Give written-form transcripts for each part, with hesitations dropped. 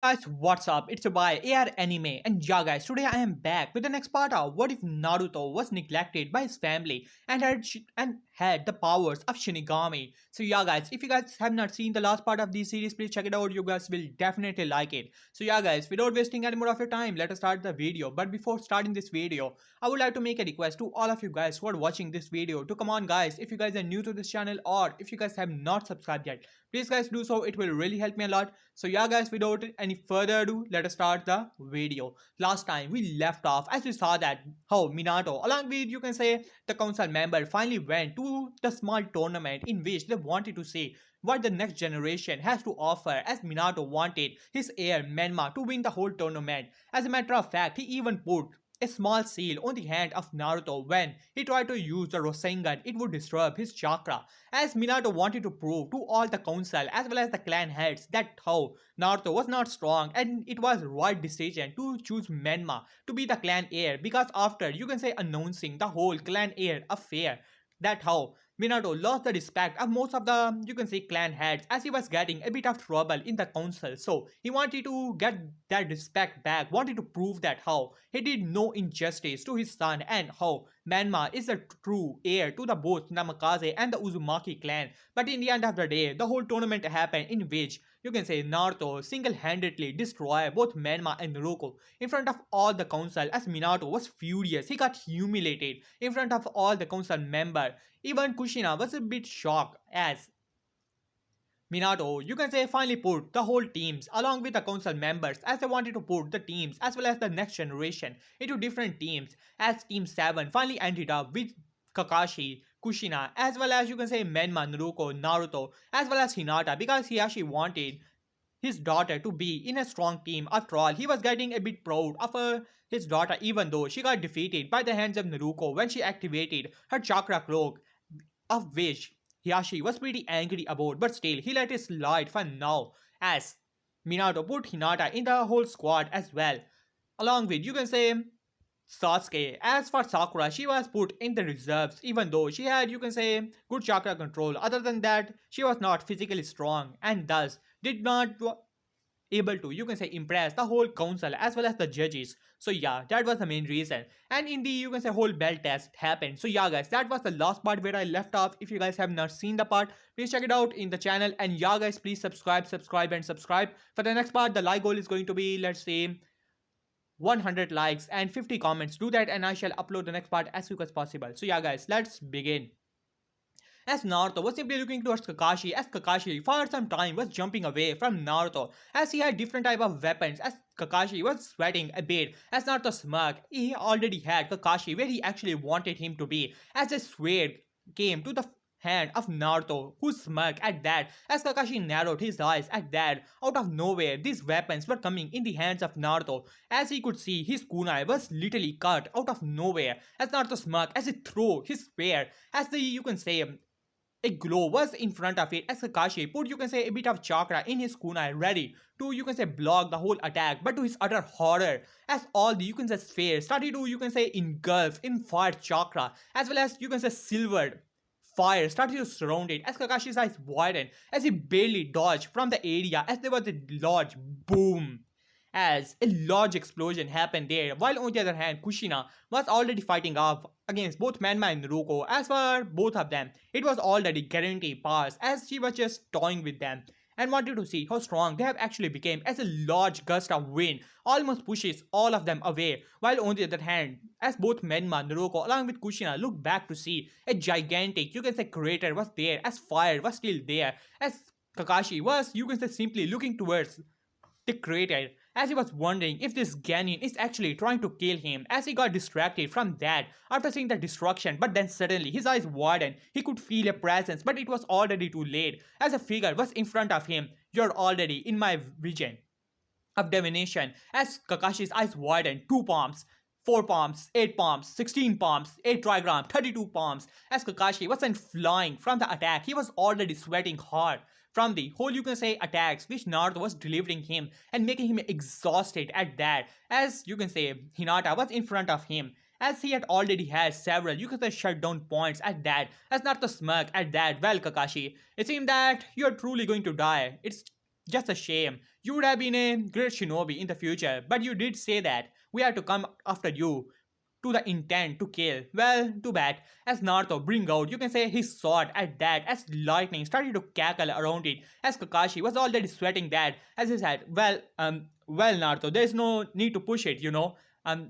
Guys, what's up? It's a by AR Anime, and yeah, guys, today I am back with the next part of what if Naruto was neglected by his family and had the powers of Shinigami. So yeah, guys, if you guys have not seen the last part of this series, please check it out. You guys will definitely like it. So yeah, guys, without wasting any more of your time, let us start the video. But before starting this video, I would like to make a request to all of you guys who are watching this video to come on, guys. If you guys are new to this channel or if you guys have not subscribed yet, please guys do so. It will really help me a lot. So yeah, guys, without any further ado, let us start the video. Last time we left off as we saw that how Minato along with you can say the council member finally went to the small tournament in which they wanted to see what the next generation has to offer, as Minato wanted his heir Menma to win the whole tournament. As a matter of fact, he even put a small seal on the hand of Naruto when he tried to use the Rasengan. It would disturb his chakra, as Minato wanted to prove to all the council as well as the clan heads that how Naruto was not strong and it was right decision to choose Menma to be the clan heir, because after you can say announcing the whole clan heir affair, that how Minato lost the respect of most of the you can say clan heads, as he was getting a bit of trouble in the council. So he wanted to get that respect back, wanted to prove that how he did no injustice to his son and how Manma is the true heir to the both Namikaze and the Uzumaki clan. But in the end of the day, the whole tournament happened in which you can say Naruto single-handedly destroyed both Menma and Naruto in front of all the council, as Minato was furious. He got humiliated in front of all the council members. Even Kushina was a bit shocked as Minato, you can say, finally put the whole teams along with the council members, as they wanted to put the teams as well as the next generation into different teams, as Team 7 finally ended up with Kakashi, Kushina, as well as you can say Menma, Naruto, Naruto, as well as Hinata, because he actually wanted his daughter to be in a strong team. After all, he was getting a bit proud of his daughter, even though she got defeated by the hands of Naruto when she activated her chakra cloak, of which Hiyashi was pretty angry about, but still he let it slide for now, as Minato put Hinata in the whole squad as well, along with you can say Sasuke. As for Sakura, she was put in the reserves, even though she had you can say good chakra control. Other than that, she was not physically strong and thus did not able to you can say impress the whole council as well as the judges. So yeah, that was the main reason. And in the you can say whole belt test happened. So yeah, guys, that was the last part where I left off. If you guys have not seen the part, please check it out in the channel. And yeah, guys, please subscribe. For the next part, the like goal is going to be, let's say, 100 likes and 50 comments. Do that and I shall upload the next part as quick as possible. So yeah, guys, let's begin. As Naruto was simply looking towards Kakashi, as Kakashi for some time was jumping away from Naruto, as he had different type of weapons, as Kakashi was sweating a bit, as Naruto smirked. He already had Kakashi where he actually wanted him to be, as a sword came to the hand of Naruto, who smirked at that, as Kakashi narrowed his eyes at that. Out of nowhere, these weapons were coming in the hands of Naruto, as he could see his kunai was literally cut out of nowhere, as Naruto smirked as he threw his spear, as the you can say a glow was in front of it, as Kakashi put you can say a bit of chakra in his kunai ready to you can say block the whole attack. But to his utter horror, as all the you can say spheres started to you can say engulf in fire chakra, as well as you can say silvered fire started to surround it, as Kakashi's eyes widened as he barely dodged from the area, as there was a large boom, as a large explosion happened there. While on the other hand, Kushina was already fighting off against both Manma and Ruko. As for both of them, it was already guaranteed pass, as she was just toying with them and wanted to see how strong they have actually become, as a large gust of wind almost pushes all of them away. While on the other hand, as both Menma, Naruto along with Kushina looked back to see a gigantic you can say crater was there, as fire was still there, as Kakashi was you can say simply looking towards the crater, as he was wondering if this Ganon is actually trying to kill him, as he got distracted from that after seeing the destruction. But then suddenly his eyes widened, he could feel a presence, but it was already too late, as a figure was in front of him. "You're already in my vision of divination," as Kakashi's eyes widened. 2 palms, 4 palms, 8 palms, 16 palms, 8 trigram, 32 palms. As Kakashi wasn't flying from the attack, he was already sweating hard from the whole you can say attacks which Naruto was delivering him and making him exhausted at that. As you can say Hinata was in front of him, as he had already had several you can say shutdown points at that, as Naruto smirked at that. "Well, Kakashi, it seems that you're truly going to die. It's just a shame You would have been a great shinobi in the future, but you did say that we have to come after you to the intent to kill. Well, too bad. As Naruto bring out, you can say his sword at that, as lightning started to cackle around it, as Kakashi was already sweating that, as he said, well, Naruto, there is no need to push it,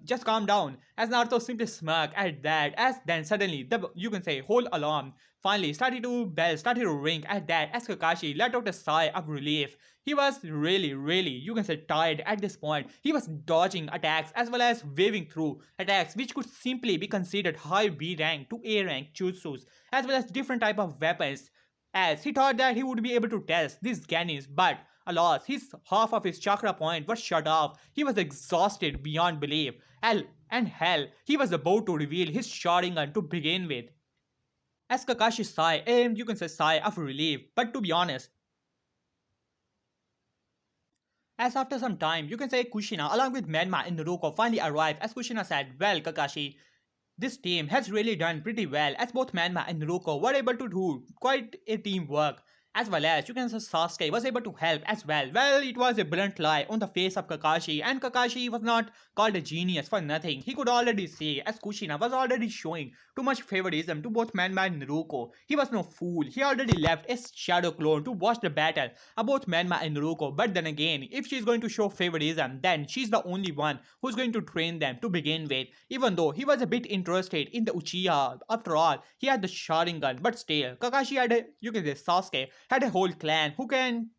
just calm down. As Naruto simply smirked at that, as then suddenly the you can say whole alarm finally started to ring at that, as Kakashi let out a sigh of relief. He was really, you can say tired at this point. He was dodging attacks as well as waving through attacks which could simply be considered high B rank to A rank jutsus, as well as different type of weapons. As he thought that he would be able to test these Ganis, but alas, his half of his chakra point was shut off. He was exhausted beyond belief. And hell, he was about to reveal his Sharingan to begin with. As Kakashi sighed, you can say sigh of relief, but to be honest, as after some time, you can say Kushina along with Menma and Naruto finally arrived, as Kushina said, well Kakashi, this team has really done pretty well, as both Manma and Naruto were able to do quite a teamwork, as well as you can say Sasuke was able to help as well. Well, it was a blunt lie on the face of Kakashi, and Kakashi was not called a genius for nothing. He could already see, as Kushina was already showing too much favoritism to both Manma and Naruto. He was no fool. He already left a shadow clone to watch the battle of both Manma and Naruto. But then again, if she's going to show favoritism, then she's the only one who's going to train them to begin with. Even though he was a bit interested in the Uchiha, after all, he had the Sharingan, but still, Kakashi had a, you can say Sasuke, had a whole clan who can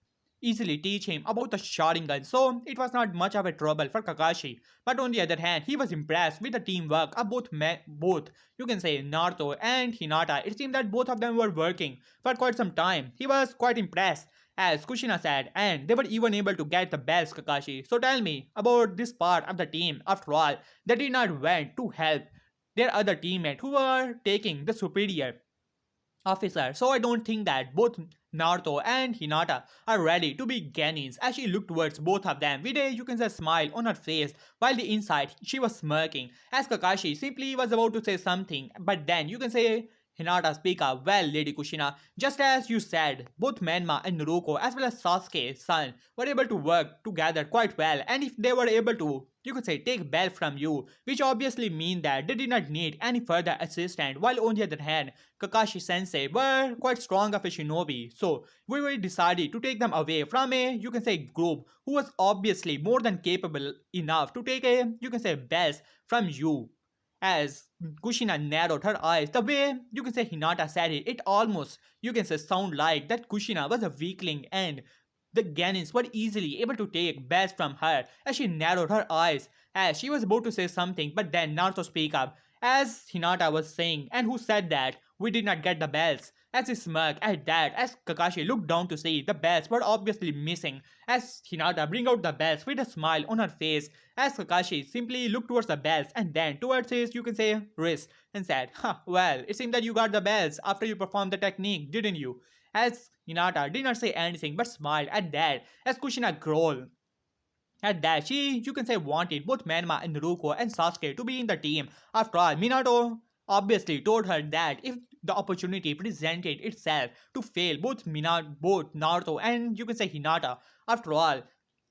easily teach him about the Sharingan, so it was not much of a trouble for Kakashi. But on the other hand, he was impressed with the teamwork of both you can say Naruto and Hinata. It seemed that both of them were working for quite some time. He was quite impressed, as Kushina said, and they were even able to get the belts, Kakashi. So tell me about this part of the team. After all, they did not went to help their other teammate who were taking the superior officer. So I don't think that both Naruto and Hinata are ready to be Genis, as she looked towards both of them with a you can say smile on her face, while the inside she was smirking, as Kakashi simply was about to say something, but then you can say Hinata speak up. Well, Lady Kushina, just as you said, both Menma and Naruto as well as Sasuke's son were able to work together quite well, and if they were able to, you could say, take bell from you, which obviously mean that they did not need any further assistance, while on the other hand, Kakashi sensei were quite strong of a shinobi, so we were decided to take them away from a, you can say, group who was obviously more than capable enough to take a, you can say, bells from you. As Kushina narrowed her eyes, the way you can say Hinata said it, it almost you can say sound like that Kushina was a weakling and the Ganins were easily able to take best from her, as she narrowed her eyes as she was about to say something, but then Naruto spoke up as Hinata was saying, and who said that we did not get the bells. As he smirked at that, as Kakashi looked down to see the bells were obviously missing, as Hinata bring out the bells with a smile on her face, as Kakashi simply looked towards the bells and then towards his, you can say, wrist, and said, huh, well, it seemed that you got the bells after you performed the technique, didn't you? As Hinata did not say anything but smiled at that, as Kushina growled at that, she, you can say, wanted both Manma and Naruto and Sasuke to be in the team. After all, Minato obviously told her that if the opportunity presented itself to fail both Naruto and you can say Hinata, after all,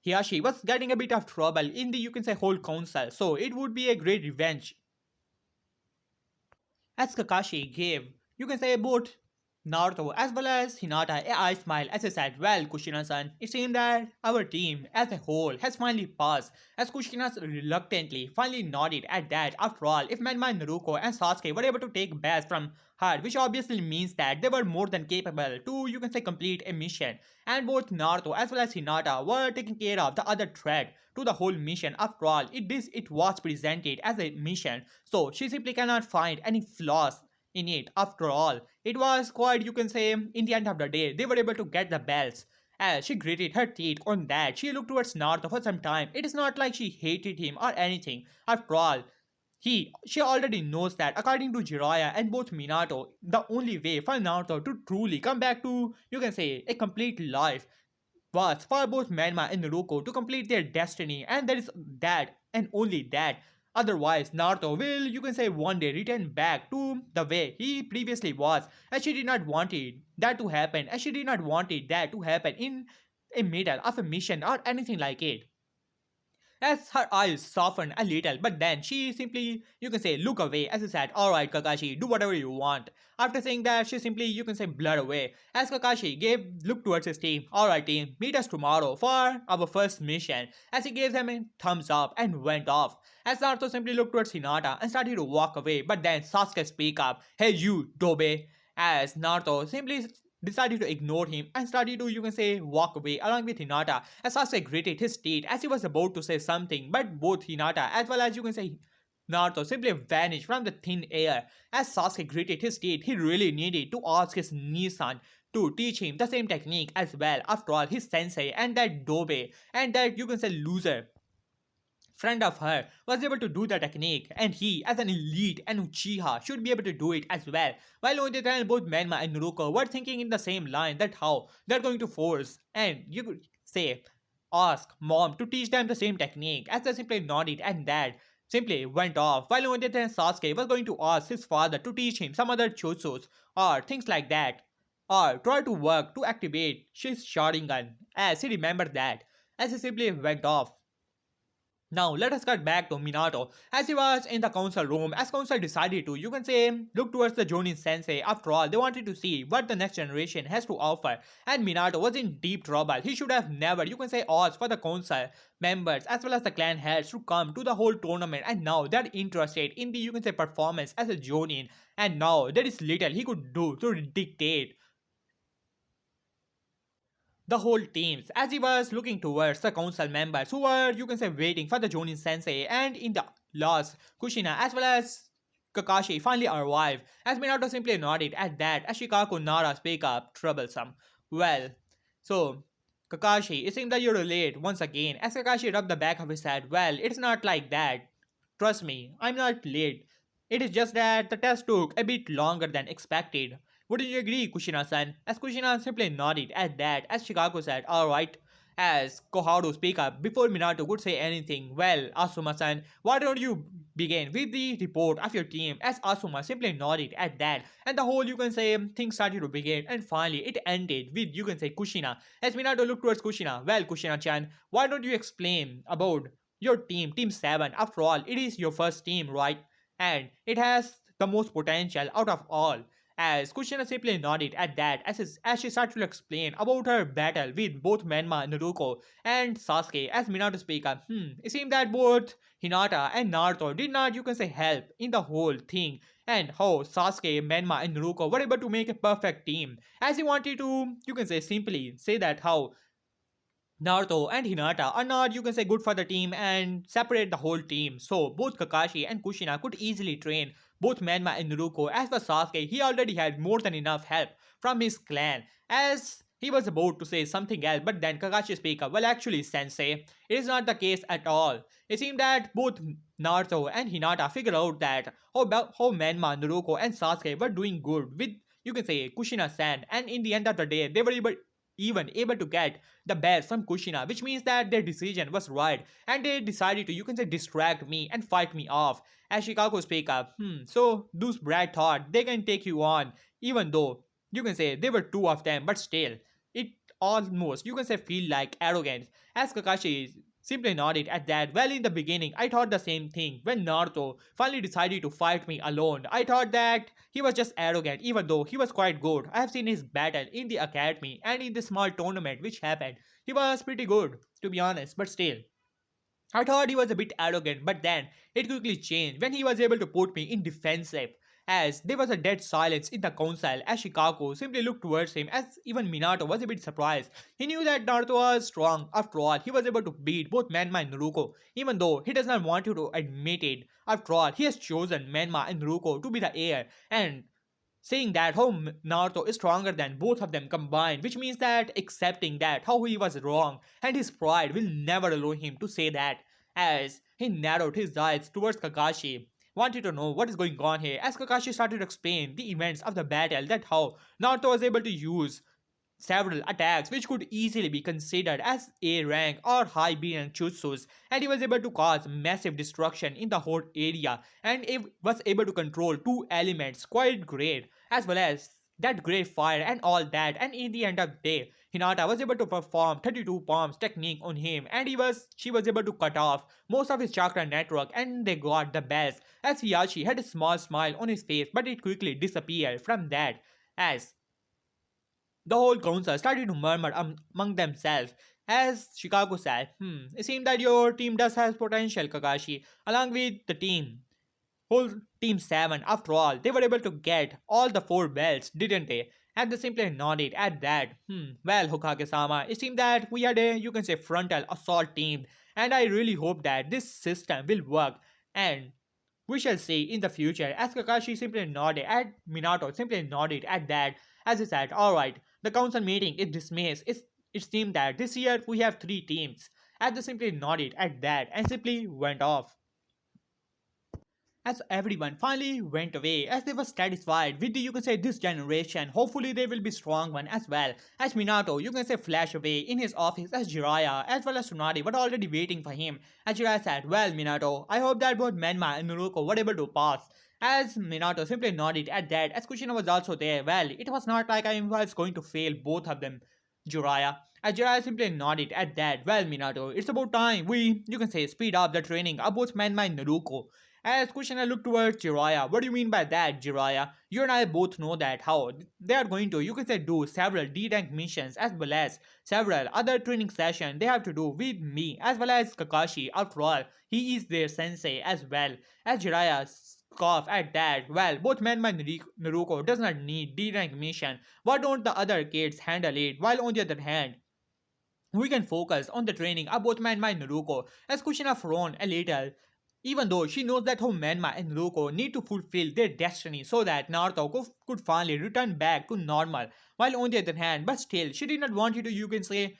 Hiyashi was getting a bit of trouble in the you can say whole council, so it would be a great revenge. As Kakashi gave, you can say both Naruto as well as Hinata a eye smile as he said, well Kushina-san, it seems that our team as a whole has finally passed, as Kushina reluctantly finally nodded at that. After all, if Menma, Naruto and Sasuke were able to take best from her, which obviously means that they were more than capable to you can say complete a mission, and both Naruto as well as Hinata were taking care of the other threat to the whole mission. After all, it was presented as a mission, so she simply cannot find any flaws in it. After all, it was quite, you can say, in the end of the day, they were able to get the bells. As she gritted her teeth on that, she looked towards Naruto for some time. It is not like she hated him or anything. After all, she already knows that according to Jiraiya and both Minato, the only way for Naruto to truly come back to, you can say, a complete life was for both Menma and Naruto to complete their destiny, and there is that and only that. Otherwise, Naruto will, you can say, one day return back to the way he previously was, and she did not want it that to happen, and she did not want it that to happen in in middle of a mission or anything like it. As her eyes softened a little, but then she simply, you can say, look away as he said, alright Kakashi, do whatever you want. After saying that, she simply, you can say, blurred away. As Kakashi gave look towards his team, alright team, meet us tomorrow for our first mission. As he gave them a thumbs up and went off. As Naruto simply looked towards Hinata and started to walk away, but then Sasuke speak up, hey you, Dobe. As Naruto simply decided to ignore him and started to, you can say, walk away along with Hinata. As Sasuke gritted his teeth as he was about to say something, but both Hinata as well as, you can say, Naruto simply vanished from the thin air. As Sasuke gritted his teeth, he really needed to ask his Nisan to teach him the same technique as well. After all, his sensei and that Dobe and that, you can say, loser friend of her was able to do the technique, and he, as an elite and Uchiha, should be able to do it as well. While on the time, both Menma and Naruto were thinking in the same line that how they're going to force and, you could say, ask mom to teach them the same technique. As they simply nodded and dad simply went off. While on the time, Sasuke was going to ask his father to teach him some other jutsus or things like that, or try to work to activate his Sharingan. As he remembered that, as he simply went off. Now let us cut back to Minato as he was in the council room as council decided to, you can say, look towards the Jonin sensei. After all, they wanted to see what the next generation has to offer, and Minato was in deep trouble. He should have never, you can say, asked for the council members as well as the clan heads to come to the whole tournament, and now they're interested in the, you can say, performance as a Jonin, and now there is little he could do to dictate the whole teams as he was looking towards the council members who were, you can say, waiting for the Jonin sensei, and in the last Kushina as well as Kakashi finally arrived as Minato simply nodded at that as Shikaku Nara speak up troublesome. Well, so Kakashi, it seems that you're late once again as Kakashi rubbed the back of his head. Well, it's not like that. Trust me, I'm not late. It is just that the test took a bit longer than expected. Wouldn't you agree, Kushina-san? As Kushina simply nodded at that, as Chicago said, alright. As Koharu speak up before Minato could say anything. Well, Asuma-san, why don't you begin with the report of your team? As Asuma simply nodded at that, and the whole, you can say, thing started to begin, and finally it ended with, you can say, Kushina. As Minato looked towards Kushina, well, Kushina-chan, why don't you explain about your team, Team 7? After all, it is your first team, right? And it has the most potential out of all. As Kushina simply nodded at that as she started to explain about her battle with both Menma, Naruto, and Sasuke. As Minato speak up, it seemed that both Hinata and Naruto did not, you can say, help in the whole thing, and how Sasuke, Menma, and Naruto were able to make a perfect team. As he wanted to, you can say, simply say that how Naruto and Hinata are not, you can say, good for the team and separate the whole team. So both Kakashi and Kushina could easily train both Menma and Naruto. As for Sasuke, he already had more than enough help from his clan. As he was about to say something else, but then Kakashi speak up. Well, actually, Sensei, it is not the case at all. It seemed that both Naruto and Hinata figured out that how Menma, Naruto, and Sasuke were doing good with, you can say, Kushina-san, and in the end of the day, they were even able to get the best from Kushina, which means that their decision was right, and they decided to, you can say, distract me and fight me off. As Chicago speak up, so those Brad thought they can take you on, even though, you can say, there were two of them, but still, it almost, you can say, feel like arrogance. As Kakashi simply nodded at that. Well, in the beginning, I thought the same thing. When Naruto finally decided to fight me alone, I thought that he was just arrogant, even though he was quite good. I have seen his battle in the academy and in the small tournament which happened. He was pretty good, to be honest, but still. I thought he was a bit arrogant, but then it quickly changed when he was able to put me in defensive. As there was a dead silence in the council as Shikaku simply looked towards him as even Minato was a bit surprised. He knew that Naruto was strong. After all, he was able to beat both Menma and Naruto, even though he does not want you to admit it. After all, he has chosen Menma and Naruto to be the heir, and saying that how Naruto is stronger than both of them combined, which means that accepting that how he was wrong and his pride will never allow him to say that. As he narrowed his eyes towards Kakashi, wanted to know what is going on here. As Kakashi started to explain the events of the battle, that how Naruto was able to use several attacks which could easily be considered as A rank or high B rank jutsus, and he was able to cause massive destruction in the whole area, and he was able to control two elements quite great, as well as that great fire and all that, and in the end of the day, Hinata was able to perform 32 palms technique on him, and she was able to cut off most of his chakra network, and they got the best. As Hiyashi had a small smile on his face, but it quickly disappeared from that as the whole council started to murmur among themselves. As Chicago said, it seems that your team does have potential, Kakashi, along with the whole team 7. After all, they were able to get all the 4 belts, didn't they? And they simply nodded at that. Well, Hokage-sama, it seems that we had a, you can say, frontal assault team, and I really hope that this system will work, and we shall see in the future. As Kakashi simply nodded at Minato simply nodded at that as he said, alright, the council meeting is dismissed. It seemed that this year we have 3 teams. As they simply nodded at that and simply went off. As everyone finally went away, as they were satisfied with the, you can say, this generation, hopefully they will be strong one as well. As Minato, you can say, flash away in his office, as Jiraiya as well as Tsunade were already waiting for him. As Jiraiya said, well Minato, I hope that both Menma and Naruto were able to pass. As Minato simply nodded at that, as Kushina was also there, well, it was not like I was going to fail both of them, Jiraiya. As Jiraiya simply nodded at that, well Minato, it's about time we, you can say, speed up the training of both Menma and Naruto. As Kushina looked towards Jiraiya, what do you mean by that, Jiraiya? You and I both know that how they are going to, you can say, do several D-rank missions as well as several other training sessions they have to do with me as well as Kakashi. After all, he is their sensei as well. As Jiraiya scoffed at that, well, both Menma and Naruto does not need D-rank mission. Why don't the other kids handle it? While on the other hand, we can focus on the training of both Menma and Naruto. As Kushina frowned a little, even though she knows that how Menma and Naruto need to fulfill their destiny so that Naruto could finally return back to normal. While on the other hand, but still, she did not want you to, you can say,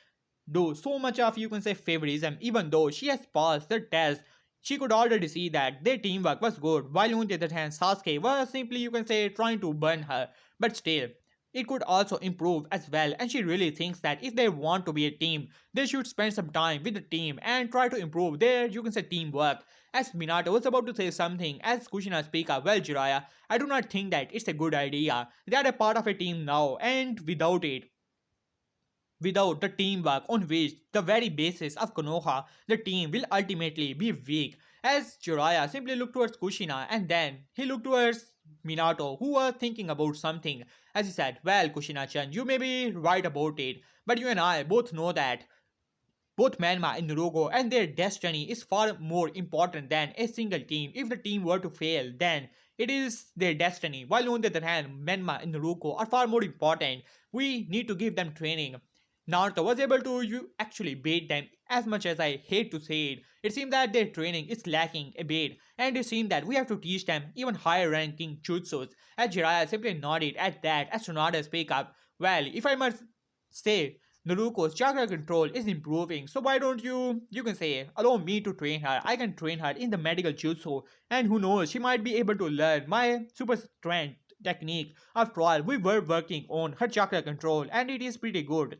do so much of, you can say, favoritism. Even though she has passed the test, she could already see that their teamwork was good, while on the other hand, Sasuke was simply, you can say, trying to burn her. But still, it could also improve as well, and she really thinks that if they want to be a team, they should spend some time with the team and try to improve their, you can say, teamwork. As Minato was about to say something, as Kushina speak up, well Jiraiya, I do not think that it's a good idea. They are a part of a team now, and without the teamwork on which the very basis of Konoha, the team will ultimately be weak. As Jiraiya simply looked towards Kushina and then he looked towards Minato, who was thinking about something. As he said, well Kushina-chan, you may be right about it, but you and I both know that both Manma and Naruto and their destiny is far more important than a single team. If the team were to fail, then it is their destiny. While on the other hand, Menma and Naruto are far more important. We need to give them training. Naruto was able to actually bait them, as much as I hate to say it. It seems that their training is lacking a bit, and it seems that we have to teach them even higher ranking jutsus. As Jiraiya simply nodded at that as Tsunade speak up. Well, if I must say, Naruko's chakra control is improving, so why don't you can say, allow me to train her. I can train her in the medical jutsu, and who knows, she might be able to learn my super strength technique. After all, we were working on her chakra control, and it is pretty good.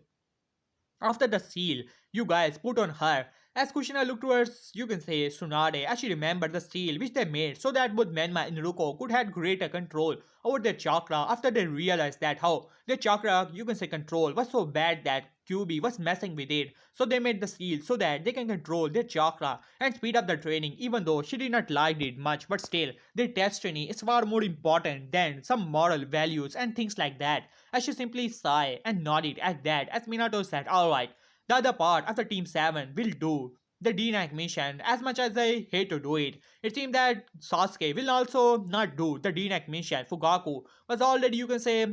After the seal you guys put on her, as Kushina looked towards, you can say, Tsunade, as she remembered the seal which they made so that both Menma and Naruto could have greater control over their chakra after they realized that how their chakra, you can say, control was so bad that QB was messing with it. So they made the seal so that they can control their chakra and speed up the training, even though she did not like it much, but still, their destiny is far more important than some moral values and things like that. As she simply sighed and nodded at that, as Minato said, alright, the other part of the Team 7 will do the D-rank mission. As much as I hate to do it, it seems that Sasuke will also not do the D-rank mission. Fugaku was already, you can say,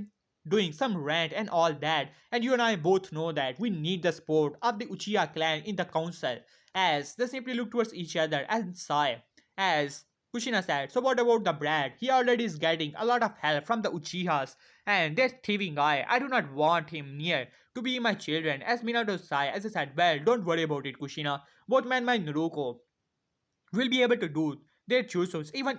doing some rant and all that, and you and I both know that we need the support of the Uchiha clan in the council. As they simply look towards each other and sigh. As Kushina said, so what about the Brad? He already is getting a lot of help from the Uchihas, and that thieving guy, I do not want him near to be my children. As Minato sighed, as I said, well, don't worry about it, Kushina. Both man and Naruto will be able to do their choosers, even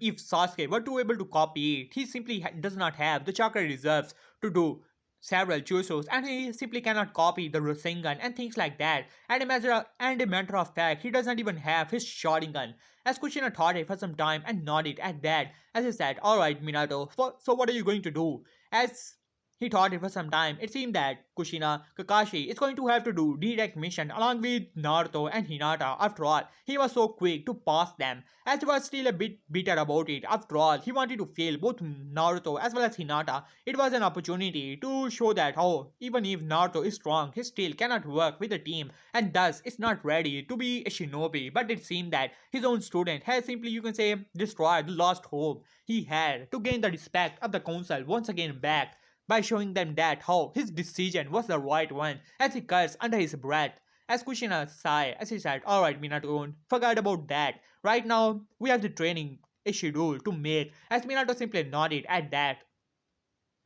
if Sasuke were to able to copy it. He simply does not have the chakra reserves to do several choosers, and he simply cannot copy the Rasengan and things like that. And a matter of fact, he doesn't even have his Sharingan. As Kushina thought it for some time and nodded at that, as he said, alright Minato, so what are you going to do? As he thought it for some time, it seemed that Kushina Kakashi is going to have to do direct mission along with Naruto and Hinata. After all, he was so quick to pass them, as he was still a bit bitter about it. After all, he wanted to fail both Naruto as well as Hinata. It was an opportunity to show that how, even if Naruto is strong, he still cannot work with the team and thus is not ready to be a shinobi. But it seemed that his own student has simply, you can say, destroyed the lost hope he had to gain the respect of the council once again back by showing them that how his decision was the right one as he cursed under his breath. As Kushina sighed as he said, Alright Minato, forget about that. Right now we have the training a schedule to make as Minato simply nodded at that.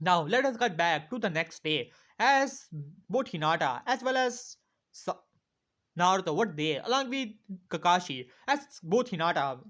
Now let us get back to the next day as both Hinata as well as Naruto were there along with Kakashi as both Hinata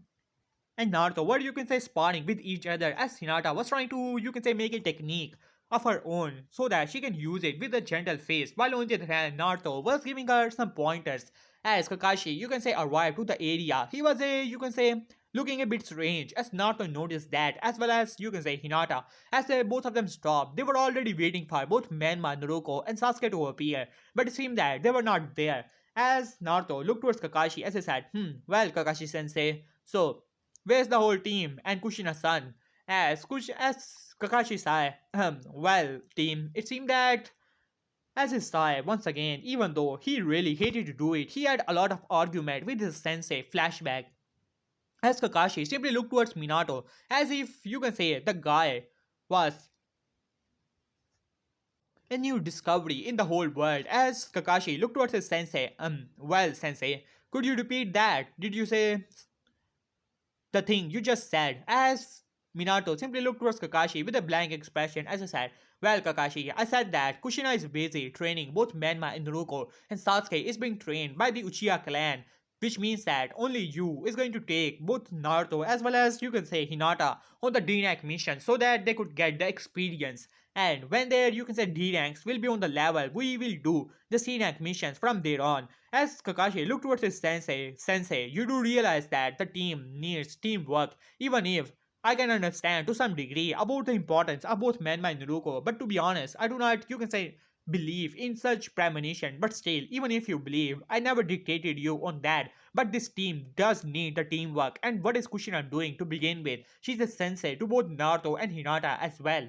and Naruto were you can say sparring with each other as Hinata was trying to you can say make a technique of her own so that she can use it with a gentle face while on the other hand Naruto was giving her some pointers as Kakashi you can say arrived to the area. He was a you can say looking a bit strange as Naruto noticed that as well as you can say Hinata as they both of them stopped. They were already waiting for both Menma, Naruto and Sasuke to appear but it seemed that they were not there as Naruto looked towards Kakashi as he said well Kakashi sensei so where's the whole team and Kushina-san? As Kakashi sighed, well, team, it seemed that as he sighed once again, even though he really hated to do it, he had a lot of argument with his sensei flashback. As Kakashi simply looked towards Minato, as if you can say the guy was a new discovery in the whole world. As Kakashi looked towards his sensei, well, sensei, could you repeat that? Did you say the thing you just said? As Minato simply looked towards Kakashi with a blank expression as he said, well Kakashi, I said that Kushina is busy training both Menma and Naruto and Sasuke is being trained by the Uchiha clan which means that only you is going to take both Naruto as well as you can say Hinata on the D-rank mission so that they could get the experience and when their you can say D-ranks will be on the level we will do the C-rank missions from there on. As Kakashi looked towards his sensei, you do realize that the team needs teamwork, even if I can understand to some degree about the importance of both Menma and Naruto, but to be honest, I do not, you can say, believe in such premonition. But still, even if you believe, I never dictated you on that. But this team does need the teamwork. And what is Kushina doing to begin with? She's a sensei to both Naruto and Hinata as well.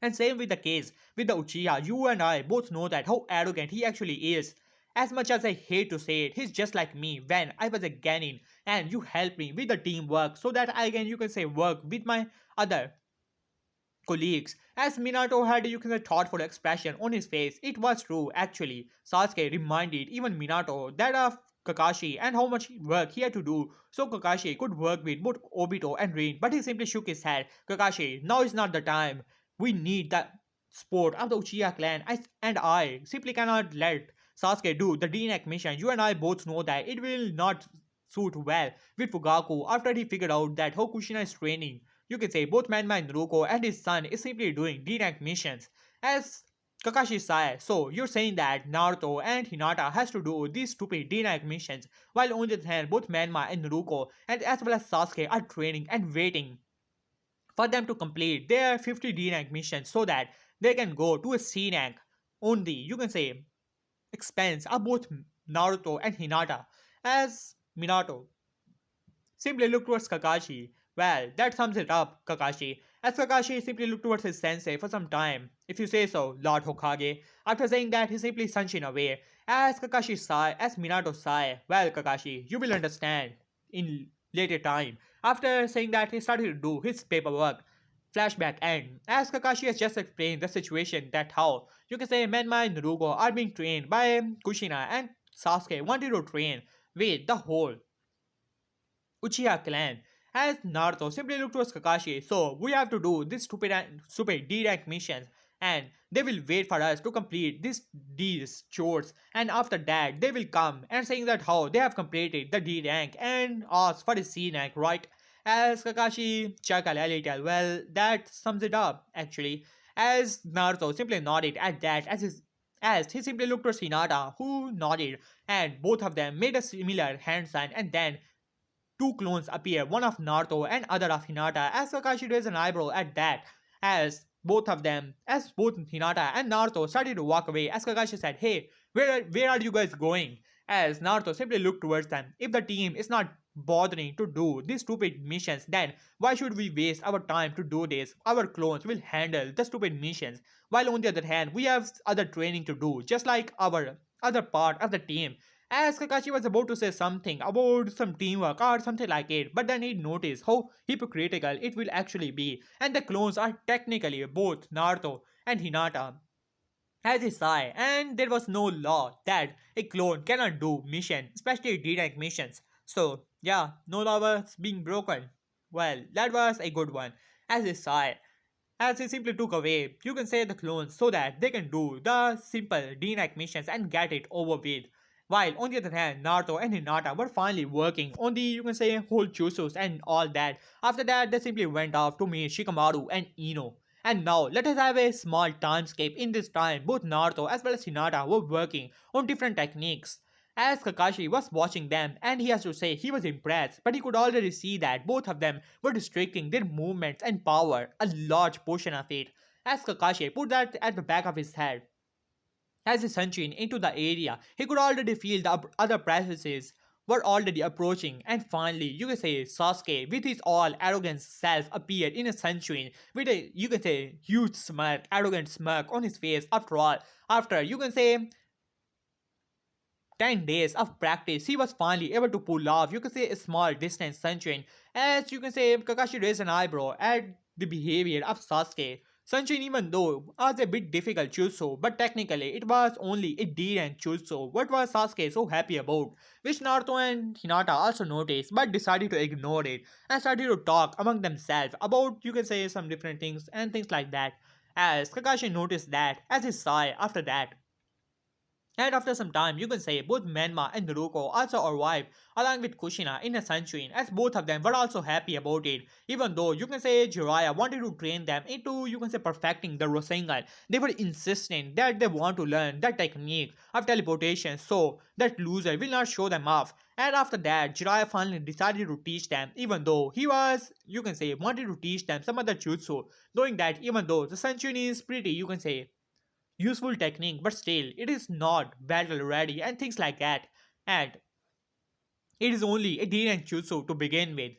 And same with the case with the Uchiha, you and I both know that how arrogant he actually is. As much as I hate to say it, he's just like me when I was a Genin and you helped me with the teamwork so that I can you can say work with my other colleagues. As Minato had you can say thoughtful expression on his face, it was true actually. Sasuke reminded even Minato that of Kakashi and how much work he had to do so Kakashi could work with both Obito and Rin, but he simply shook his head. Kakashi, now is not the time. We need the support of the Uchiha clan and I simply cannot let Sasuke do the D-neck mission. You and I both know that it will not suit well with Fugaku after he figured out that how Kushina is training. You can say both Manma and Naruto and his son is simply doing D-rank missions. As Kakashi said, so you're saying that Naruto and Hinata has to do these stupid D-rank missions while on the other hand both Manma and Naruto and as well as Sasuke are training and waiting for them to complete their 50 D rank missions so that they can go to a C rank on the, you can say, expense of both Naruto and Hinata. As Minato simply looked towards Kakashi. Well, that sums it up, Kakashi. As Kakashi simply looked towards his sensei for some time, if you say so, Lord Hokage. After saying that, he simply sunshin away. As Kakashi sighed, as Minato sighed, well, Kakashi, you will understand in later time. After saying that, he started to do his paperwork. Flashback end. As Kakashi has just explained the situation that how you can say Menma and Naruto are being trained by Kushina and Sasuke wanted to train with the whole Uchiha clan. As Naruto simply looked towards Kakashi, so we have to do this stupid D-rank missions and they will wait for us to complete these chores and after that they will come and saying that how they have completed the D rank and ask for the C rank, right? As Kakashi chuckled a little, well that sums it up actually. As Naruto simply nodded at that as he simply looked towards Hinata who nodded and both of them made a similar hand sign and then two clones appear, one of Naruto and other of Hinata, as Kakashi raised an eyebrow at that, as both of them, as both Hinata and Naruto started to walk away, as Kakashi said, "Hey, where are you guys going?" As Naruto simply looked towards them. If the team is not bothering to do these stupid missions, then why should we waste our time to do this? Our clones will handle the stupid missions, while on the other hand, we have other training to do, just like our other part of the team. As Kakashi was about to say something about some teamwork or something like it, but then he noticed how hypocritical it will actually be, and the clones are technically both Naruto and Hinata. As he sighed, and there was no law that a clone cannot do mission, especially D-rank missions. So, yeah, no law was being broken. Well, that was a good one. As he sighed, as he simply took away, you can say the clones so that they can do the simple D-rank missions and get it over with. While on the other hand, Naruto and Hinata were finally working on the you can say whole Chusos and all that. After that, they simply went off to meet Shikamaru and Ino. And now let us have a small timescape. In this time, both Naruto as well as Hinata were working on different techniques. As Kakashi was watching them, and he has to say he was impressed, but he could already see that both of them were restricting their movements and power, a large portion of it. As Kakashi put that at the back of his head, as he sunshine into the area, he could already feel the other presences were already approaching, and finally, you can say Sasuke, with his all arrogant self, appeared in a sunshine with a you can say huge smirk, arrogant smirk on his face. After all, after you can say 10 days of practice, he was finally able to pull off, you can say, a small distance sunshine. As you can say, Kakashi raised an eyebrow at the behavior of Sasuke. Sunshine, even though was a bit difficult jutsu, but technically it was only a D rank jutsu. What was Sasuke so happy about? Which Naruto and Hinata also noticed, but decided to ignore it and started to talk among themselves about, you can say, some different things and things like that. As Kakashi noticed that, as he saw after that, and after some time, you can say both Menma and Naruto also arrived along with Kushina in a sunshine, as both of them were also happy about it. Even though you can say Jiraiya wanted to train them into you can say perfecting the Rasengan, they were insistent that they want to learn that technique of teleportation so that loser will not show them off. And after that, Jiraiya finally decided to teach them, even though he was, you can say, wanted to teach them some other jutsu, knowing that even though the sunshine is pretty, you can say, useful technique, but still it is not battle ready and things like that. And it is only a D and Jutsu to begin with.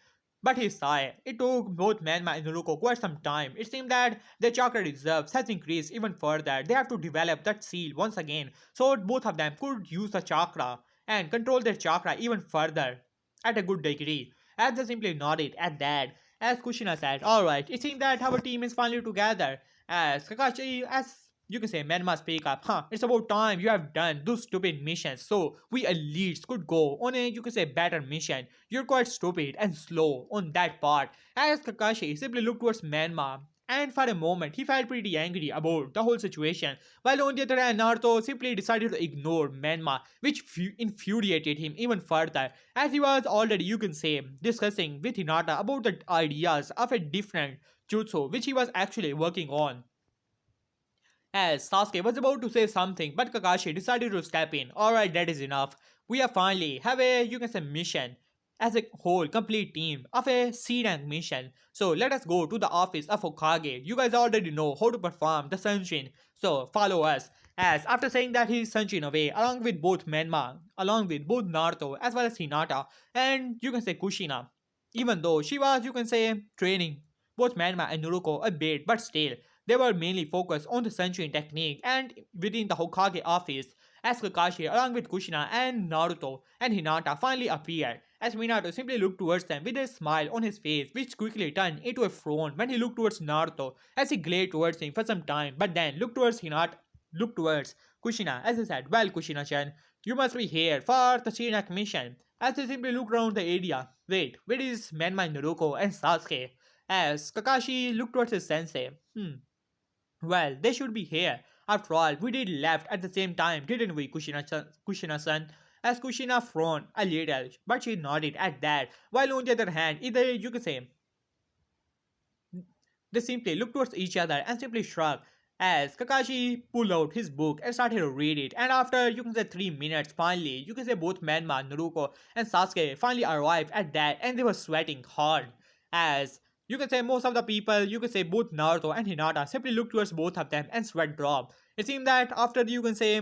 But he sighed. It took both Manma and Naruto quite some time. It seemed that their chakra reserves has increased even further. They have to develop that seal once again so both of them could use the chakra and control their chakra even further at a good degree. As they simply nodded at that, as Kushina said, "Alright, it seems that our team is finally together." As Kakashi, as you can say, men must speak up. Huh, it's about time you have done those stupid missions so we elites could go on a, you can say, better mission. You're quite stupid and slow on that part. As Kakashi simply looked towards Manma, and for a moment he felt pretty angry about the whole situation. While on the other hand, Naruto simply decided to ignore Manma, which infuriated him even further, as he was already, you can say, discussing with Hinata about the ideas of a different jutsu which he was actually working on. As Sasuke was about to say something, but Kakashi decided to step in. Alright, that is enough. We have finally have a, you can say, mission as a whole complete team of a C rank mission. So let us go to the office of Hokage. You guys already know how to perform the Senshin. So follow us. As after saying that he is Senshin away, along with both Menma, along with both Naruto as well as Hinata, and you can say Kushina. Even though she was, you can say, training both Menma and Naruto a bit, but still they were mainly focused on the Senshin technique and within the Hokage office. As Kakashi along with Kushina and Naruto and Hinata finally appeared, as Minato simply looked towards them with a smile on his face which quickly turned into a frown when he looked towards Naruto as he glared towards him for some time, but then looked towards Hinata, looked towards Kushina as he said, "Well, Kushina-chan, you must be here for the Shirak mission." As he simply looked around the area, "Wait, where is Menma, Naruto and Sasuke?" As Kakashi looked towards his sensei, "Well, they should be here. After all, we did left at the same time, didn't we, Kushina-san?" As Kushina frowned a little, but she nodded at that, while on the other hand, either you could say, they simply looked towards each other and simply shrugged. As Kakashi pulled out his book and started to read it, and after you can say 3 minutes, finally, you can say both Menma, Naruto, and Sasuke finally arrived at that, and they were sweating hard. As you can say most of the people, you can say both Naruto and Hinata simply looked towards both of them and sweat dropped. It seemed that after you can say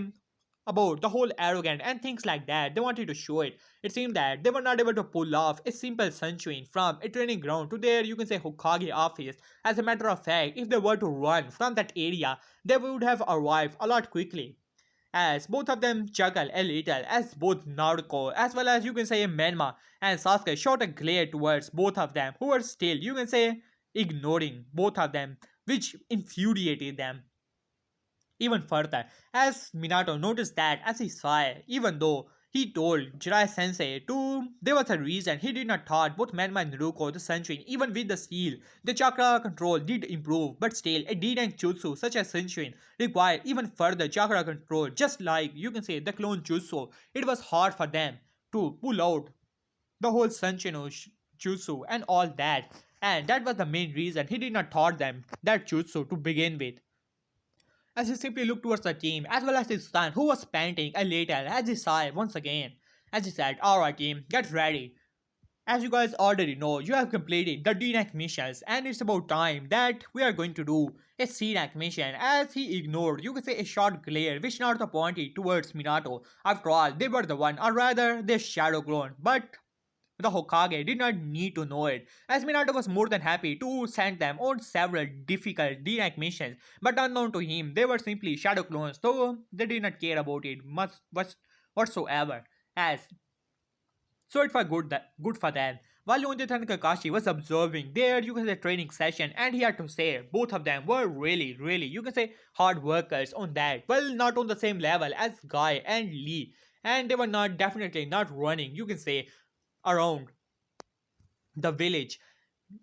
about the whole arrogant and things like that, they wanted to show it. It seemed that they were not able to pull off a simple sunshine from a training ground to their you can say Hokage office. As a matter of fact, if they were to run from that area, they would have arrived a lot quickly. As both of them chuckle a little, as both Naruto as well as you can say Menma and Sasuke shot a glare towards both of them, who were still you can say ignoring both of them, which infuriated them even further. As Minato noticed that as he saw it, even though he told Jirai Sensei to there was a reason he did not thought both Menma and Naruto the Senshin, even with the seal, the chakra control did improve, but still a D-rank jutsu such as Senshin required even further chakra control, just like you can say the clone jutsu. It was hard for them to pull out the whole Sanchino jutsu and all that. And that was the main reason he did not thought them that jutsu to begin with. As he simply looked towards the team, as well as his son, who was panting a little as he saw it once again. As he said, "Alright, team, get ready. As you guys already know, you have completed the D-rank missions, and it's about time that we are going to do a C-rank mission." As he ignored, you could say, a short glare which Naruto pointed towards Minato. After all, they were the one, or rather, their shadow clone. But the Hokage did not need to know it, as Minato was more than happy to send them on several difficult D-rank missions, but unknown to him, they were simply shadow clones, though they did not care about it much whatsoever, as so it was good for them. While Onjit and Kakashi was observing their, you can say, training session, and he had to say both of them were really, you can say, hard workers on that. Well, not on the same level as Guy and Lee, and they were not definitely not running, you can say, around the village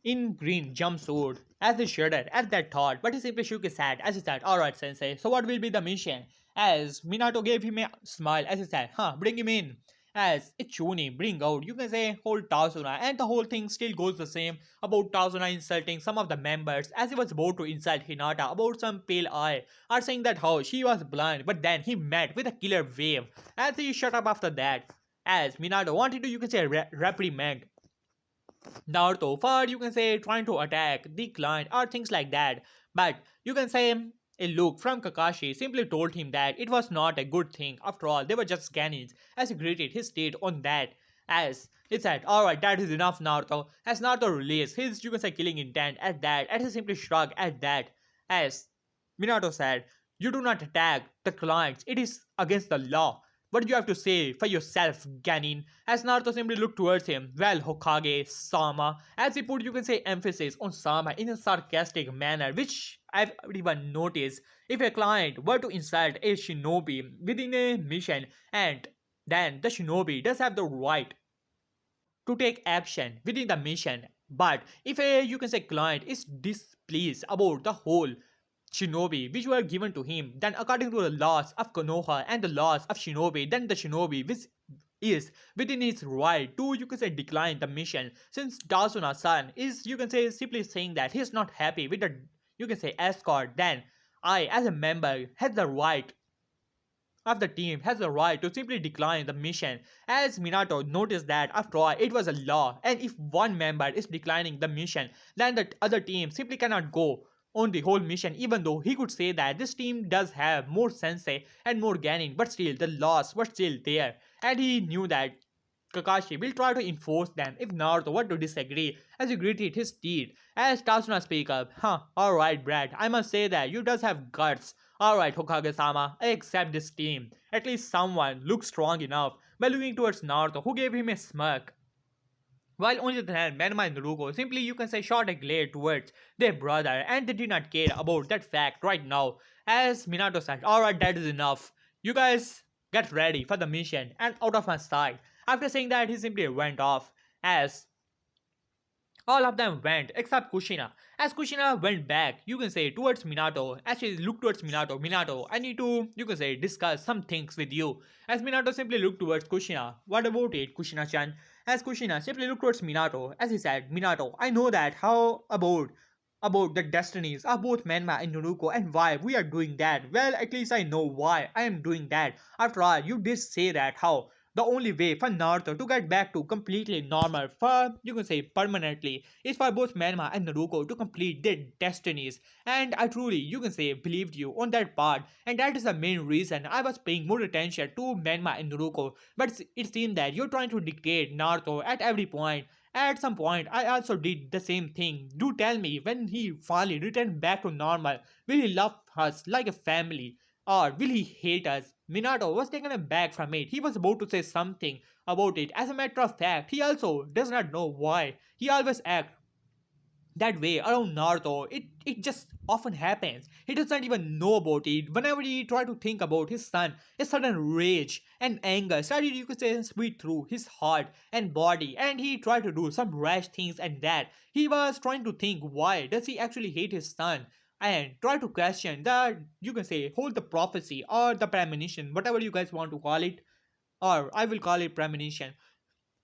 in green jumpsuit. As he shuddered at that thought, but he simply shook his head as he said, "Alright, Sensei, so what will be the mission?" As Minato gave him a smile as he said, "Huh, bring him in." As Ichuni bring out, you can say, whole Tazuna, and the whole thing still goes the same about Tazuna insulting some of the members as he was about to insult Hinata about some pale eye, or saying that how she was blind, but then he met with a killer wave as he shut up after that. As Minato wanted to, you can say, reprimand Naruto for you can say trying to attack the client or things like that. But you can say a look from Kakashi simply told him that it was not a good thing. After all, they were just Ganins as he greeted his state on that. As it said, "Alright, that is enough, Naruto." As Naruto released his you can say killing intent at that, and he simply shrugged at that. As Minato said, "You do not attack the clients, it is against the law. What do you have to say for yourself, Ganin?" As Naruto simply looked towards him, "Well, Hokage, Sama," as he put you can say emphasis on Sama in a sarcastic manner, which everyone noticed. If a client were to insult a shinobi within a mission, and then the shinobi does have the right to take action within the mission. But if a you can say client is displeased about the whole shinobi which were given to him, then according to the laws of Konoha and the laws of shinobi, then the shinobi which is within his right to you can say decline the mission. Since Tasuna's son is you can say simply saying that he is not happy with the you can say escort, then I as a member has the right of the team has the right to simply decline the mission. As Minato noticed that after all it was a law, and if one member is declining the mission, then the other team simply cannot go on the whole mission, even though he could say that this team does have more sensei and more Ganin, but still the laws were still there, and he knew that Kakashi will try to enforce them if Naruto were to disagree. As he gritted his teeth, as Tasuna speak up, "Huh, alright Brad, I must say that you does have guts. Alright Hokage-sama, I accept this team. At least someone looks strong enough," by looking towards Naruto, who gave him a smirk. While on the other hand, Menma and Naruto simply you can say shot a glare towards their brother, and they did not care about that fact right now. As Minato said, "Alright, that is enough. You guys get ready for the mission and out of my sight." After saying that, he simply went off. As all of them went except Kushina. As Kushina went back, you can say towards Minato. As she looked towards Minato, "Minato, I need to, you can say, discuss some things with you." As Minato simply looked towards Kushina, "What about it, Kushina-chan?" As Kushina simply looked towards Minato, as he said, "Minato, I know that how about the destinies of both Menma and Naruto and why we are doing that. Well, at least I know why I am doing that. After all, you did say that how the only way for Naruto to get back to completely normal for, you can say, permanently is for both Menma and Naruto to complete their destinies. And I truly, you can say, believed you on that part, and that is the main reason I was paying more attention to Menma and Naruto. But it seemed that you're trying to dictate Naruto at every point. At some point, I also did the same thing. Do tell me, when he finally returned back to normal, will he love us like a family? Or will he hate us? Minato was taken aback from it. He was about to say something about it. As a matter of fact, he also does not know why. He always acts that way around Naruto. It just often happens. He doesn't even know about it. Whenever he tried to think about his son, a sudden rage and anger started, you could say, sweep through his heart and body, and he tried to do some rash things, and that he was trying to think, why does he actually hate his son? And try to question the, you can say, hold the prophecy or the premonition, whatever you guys want to call it, or I will call it premonition,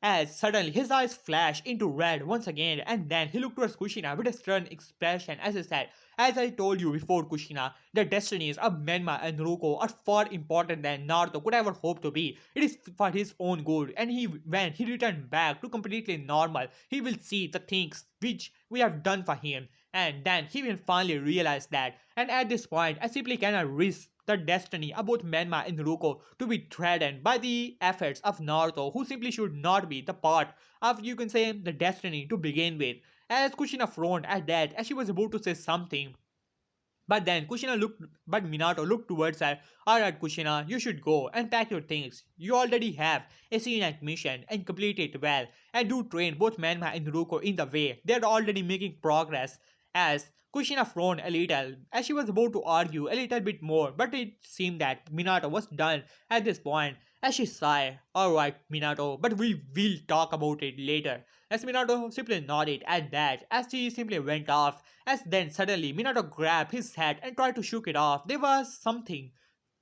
as suddenly his eyes flashed into red once again, and then he looked towards Kushina with a stern expression as he said, "As I told you before, Kushina, the destinies of Menma and Ruko are far important than Naruto could ever hope to be. It is for his own good, and when he returned back to completely normal, he will see the things which we have done for him, and then he will finally realize that. And at this point, I simply cannot risk the destiny of both Menma and Ruko to be threatened by the efforts of Naruto, who simply should not be the part of, you can say, the destiny to begin with." As Kushina frowned at that, as she was about to say something, but Minato looked towards her. "Alright, Kushina, you should go and pack your things. You already have a scenic mission and complete it well. And do train both Menma and Ruko in the way. They're already making progress." As Kushina frowned a little, as she was about to argue a little bit more, but it seemed that Minato was done at this point. As she sighed, "Alright, Minato, but we will talk about it later." As Minato simply nodded at that, as she simply went off, as then suddenly Minato grabbed his hat and tried to shake it off. There was something,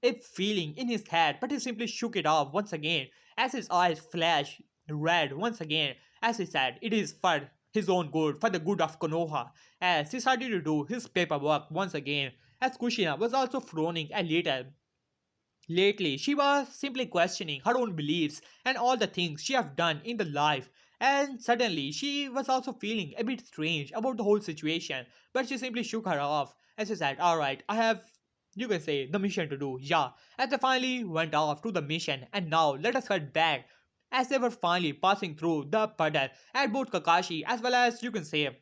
a feeling in his head, but he simply shook it off once again, as his eyes flashed red once again, as he said, "It is for his own good, for the good of Konoha." As he started to do his paperwork once again, as Kushina was also frowning a little. Lately, she was simply questioning her own beliefs and all the things she have done in the life. And suddenly, she was also feeling a bit strange about the whole situation. But she simply shook her off and she said, "Alright, I have, you can say, the mission to do." Yeah. As they finally went off to the mission. And now, let us cut back. As they were finally passing through the puddle at both Kakashi as well as, you can say,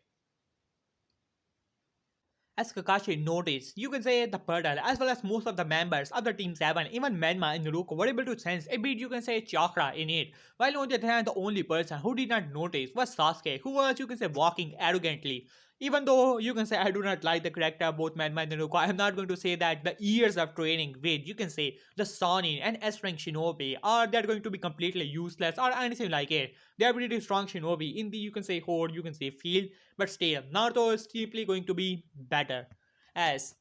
as Kakashi noticed, you can say the puddle as well as most of the members of the Team 7, even Menma and Naruto, were able to sense a bit, you can say, chakra in it. While on the other hand, the only person who did not notice was Sasuke, who was, you can say, walking arrogantly. Even though, you can say, I do not like the character of both Menma and Naruto, I am not going to say that the years of training with, you can say, the Sonin and S-rank shinobi are they're going to be completely useless or anything like it. They are pretty strong shinobi in the, you can say, horde, you can say, field, but still, Naruto is simply going to be better. As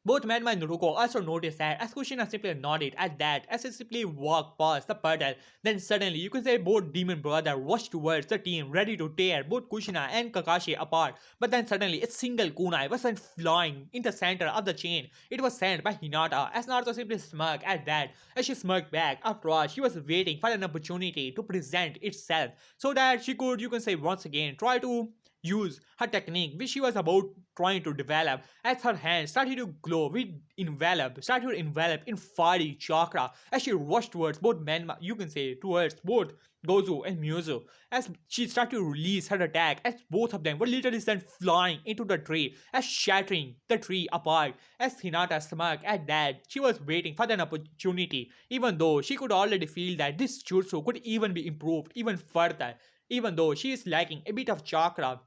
both Menma and Naruto also noticed that as Kushina simply nodded at that as he simply walked past the puddle. Then suddenly you can say both demon brother rushed towards the team ready to tear both Kushina and Kakashi apart. But then suddenly a single kunai was sent flying in the center of the chain. It was sent by Hinata as Naruto simply smirked at that. As she smirked back, after all she was waiting for an opportunity to present itself so that she could, you can say, once again try to use her technique which she was about trying to develop, as her hands started to glow with started to envelop in fiery chakra as she rushed towards both men, you can say towards both Gozu and Muzu, as she started to release her attack as both of them were literally sent flying into the tree as shattering the tree apart. As Hinata smirked at that, she was waiting for an opportunity, even though she could already feel that this jutsu could even be improved even further, even though she is lacking a bit of chakra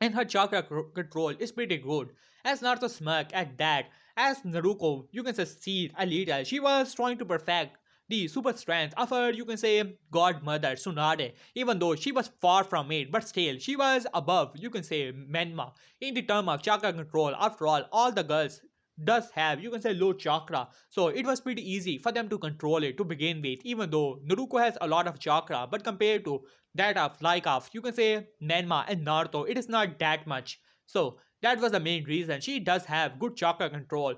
and her chakra control is pretty good. As Naruto smirked at that, as Naruto, you can say, see a little, she was trying to perfect the super strength of her, you can say, godmother Tsunade, even though she was far from it, but still, she was above, you can say, Menma, in the term of chakra control. After all the girls does have, you can say, low chakra, so it was pretty easy for them to control it to begin with, even though Naruto has a lot of chakra, but compared to that of like of, you can say, Nenma and Naruto, it is not that much. So that was the main reason she does have good chakra control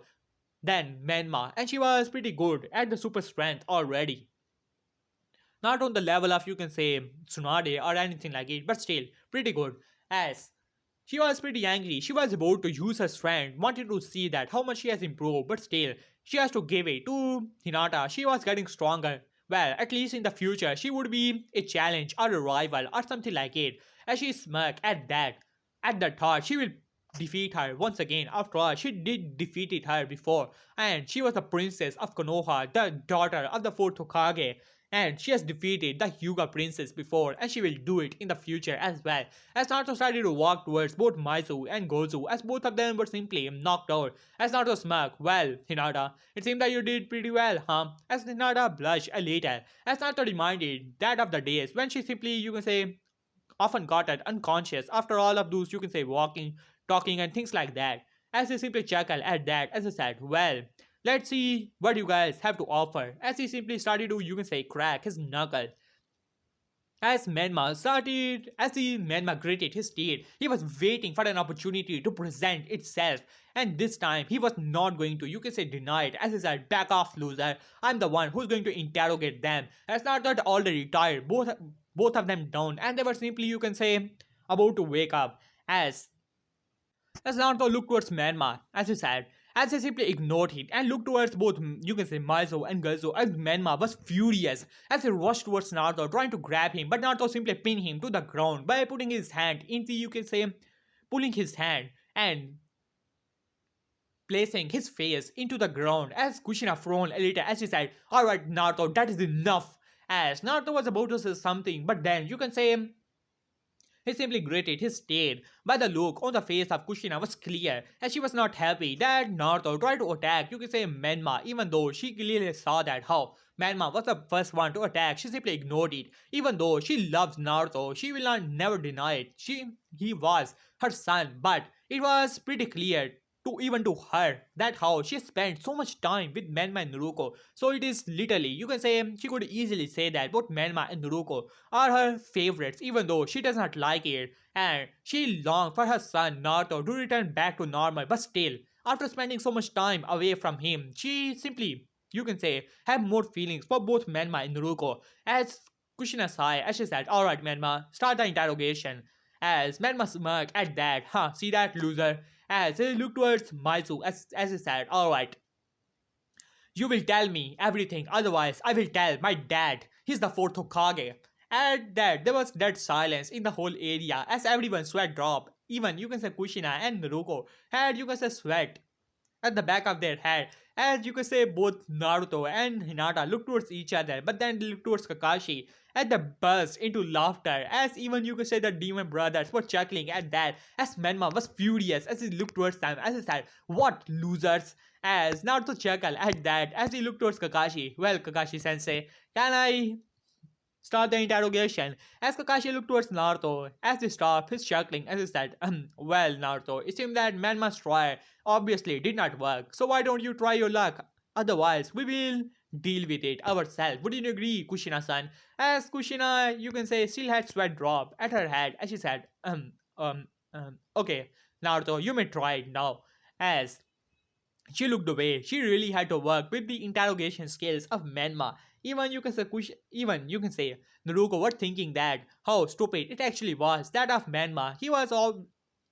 than Menma, and she was pretty good at the super strength already. Not on the level of you can say Tsunade or anything like it, but still pretty good. As she was pretty angry. She was about to use her strength, wanted to see that how much she has improved, but still, she has to give it to Hinata. She was getting stronger. Well, at least in the future, she would be a challenge or a rival or something like it. As she smirked at the thought, she will defeat her once again. After all, she did defeated her before, and she was the princess of Konoha, the daughter of the fourth Hokage. And she has defeated the Hyuga princess before, and she will do it in the future as well. As Naruto started to walk towards both Maizu and Gozu, as both of them were simply knocked out. As Naruto smirked, well, Hinata, it seemed that you did pretty well, huh? As Hinata blushed a little, as Naruto reminded that of the days when she simply, you can say, often got it unconscious after all of those, you can say, walking, talking, and things like that. As he simply chuckled at that, as he said, well, let's see what you guys have to offer. As he simply started to, you can say, crack his knuckle as the Myanmar gritted his teeth, he was waiting for an opportunity to present itself. And this time, he was not going to, you can say, deny it. As he said, back off, loser. I'm the one who's going to interrogate them. As not that already tired, both of them down, and they were simply, you can say, about to wake up. As Naruto looked towards Myanmar, as he said, as he simply ignored it and looked towards both, you can say, Maizo and Guzo, as Myanmar was furious as he rushed towards Naruto, trying to grab him, but Naruto simply pinned him to the ground by putting his hand into, you can say, pulling his hand and placing his face into the ground. As Kushina frowned a little as he said, alright, Naruto, that is enough. As Naruto was about to say something, but then, you can say, he simply gritted his teeth, but the look on the face of Kushina was clear, as she was not happy that Naruto tried to attack, you can say, Menma, even though she clearly saw that how Menma was the first one to attack. She simply ignored it. Even though she loves Naruto, she will not never deny it. He was her son, but it was pretty clear to even to her that how she spent so much time with Menma and Naruto. So it is literally, you can say, she could easily say that both Menma and Naruto are her favorites, even though she does not like it, and she longed for her son Naruto to return back to normal. But still, after spending so much time away from him, she simply, you can say, have more feelings for both Menma and Naruto. As Kushina sighed, as she said, "Alright, Menma, start the interrogation." As Menma smirked at that, huh, see that, loser? As he looked towards Maizu, as he said, "Alright, you will tell me everything, otherwise I will tell my dad. He's the fourth Hokage." At that, there was dead silence in the whole area as everyone's sweat dropped. Even, you can say, Kushina and Naruto had, you can say, sweat at the back of their head. As you can say, both Naruto and Hinata looked towards each other, but then they looked towards Kakashi and they burst into laughter. As even, you can say, the demon brothers were chuckling at that. As Menma was furious as he looked towards them, as he said, "What losers?" As Naruto chuckled at that as he looked towards Kakashi. "Well, Kakashi sensei, can I start the interrogation?" As Kakashi looked towards Naruto, as he stopped his chuckling, as he said, "Well, Naruto, it seems that man must try obviously did not work. So why don't you try your luck? Otherwise, we will deal with it ourselves. Wouldn't you agree, Kushina-san?" As Kushina, you can say, still had sweat drop at her head, as she said, okay, Naruto, you may try it now." As she looked away. She really had to work with the interrogation skills of Menma. Even you can say Naruto was thinking that how stupid it actually was. That of Menma, he was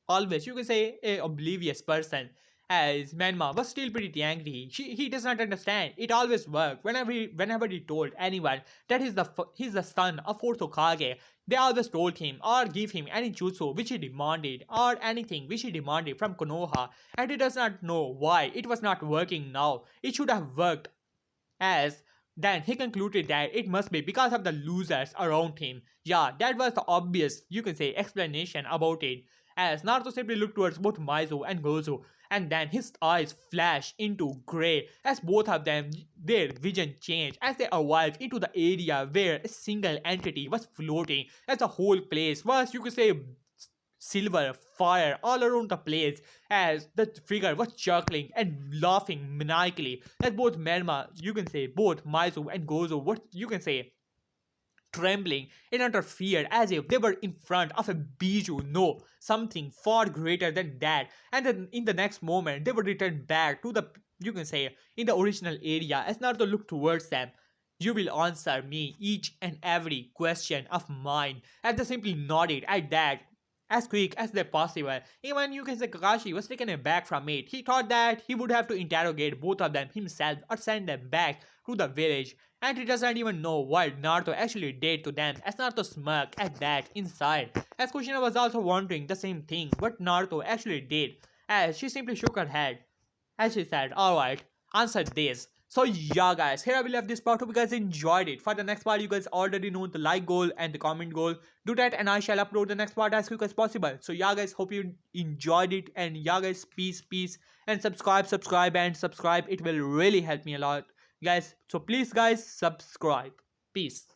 always, you can say, a oblivious person. As Menma was still pretty angry, he does not understand. It always worked whenever he told anyone that he's the son of fourth Hokage. They always told him or give him any jutsu which he demanded or anything which he demanded from Konoha, and he does not know why it was not working now. It should have worked. As then he concluded that it must be because of the losers around him. Yeah, that was the obvious, you can say, explanation about it. As Naruto simply looked towards both Maizo and Gozu, and then his eyes flashed into grey as both of them, their vision changed as they arrived into the area where a single entity was floating, as the whole place was, you could say, silver fire all around the place. As the figure was chuckling and laughing maniacally, as both Merma, you can say, both Maizu and Gozo, what you can say, trembling in utter fear as if they were in front of a Biju, no, something far greater than that. And then in the next moment, they would return back to the, you can say, in the original area as Naruto looked towards them. you will answer me each and every question of mine. And they simply nodded at that as quick as they possible. Even you can say Kakashi was taken aback from it. He thought that he would have to interrogate both of them himself or send them back to the village. And he doesn't even know what Naruto actually did to them, as Naruto smirked at that inside. As Kushina was also wondering the same thing, what Naruto actually did, as she simply shook her head. As she said, alright, answer this. So yeah guys, here I will have this part. Hope you guys enjoyed it. For the next part, you guys already know the like goal and the comment goal. Do that and I shall upload the next part as quick as possible. So yeah guys, hope you enjoyed it. And yeah guys, peace. And subscribe and subscribe. It will really help me a lot. Guys, so please guys, subscribe. Peace.